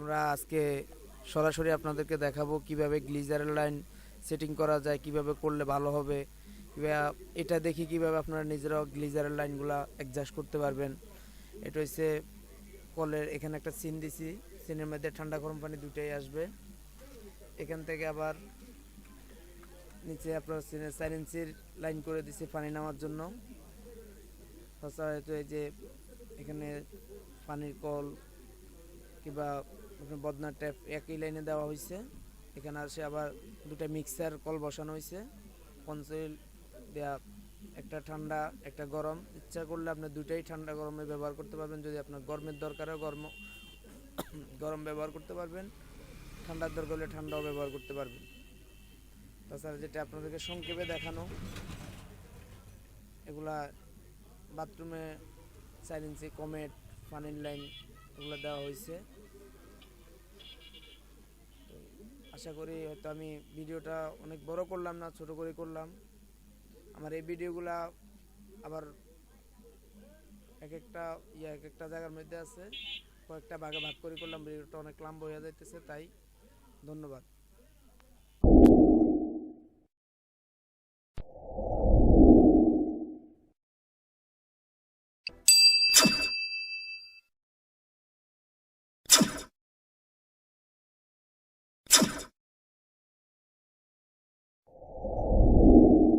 আমরা আজকে সরাসরি আপনাদেরকে দেখাবো কিভাবে গ্লিজারের লাইন সেটিং করা যায়, কিভাবে করলে ভালো হবে, কিভাবে এটা দেখি কিভাবে আপনারা নিজেরাও গ্লিজারের লাইনগুলো অ্যাডজাস্ট করতে পারবেন। এটা হচ্ছে কলের এখানে একটা সিন দিছি, সিনের মধ্যে ঠান্ডা গরম পানি দুটোই আসবে। এখান থেকে আবার নিচে আপনার সিনের 4 ইঞ্চির লাইন করে দিছি পানি নামার জন্য। তাছাড়া এই যে এখানে পানির কল কিংবা আপনার বদনার ট্যাপ একই লাইনে দেওয়া হয়েছে। এখানে আসে আবার দুটো মিক্সার কল বসানো হয়েছে, কনসিল দেওয়া, একটা ঠান্ডা একটা গরম। ইচ্ছা করলে আপনি দুটাই ঠান্ডা গরমে ব্যবহার করতে পারবেন। যদি আপনার গরমের দরকার হয় গরম ব্যবহার করতে পারবেন, ঠান্ডার দরকার হলে ঠান্ডাও ব্যবহার করতে পারবেন। তাছাড়া যেটা আপনাদেরকে সংক্ষেপে দেখানো, এগুলা বাথরুমে 4 ইঞ্চি কমেট পানির লাইন এগুলো দেওয়া হয়েছে। তো আশা করি হয়তো আমি ভিডিওটা অনেক বড় করলাম না, ছোট করে করলাম। আমার এই ভিডিওগুলা আবার এক একটা জায়গার মধ্যে আছে, কয়েকটা ভাগে ভাগ করে করলাম। ভিডিওটা অনেক লম্বা হয়ে যাইতেছে, তাই ধন্যবাদ।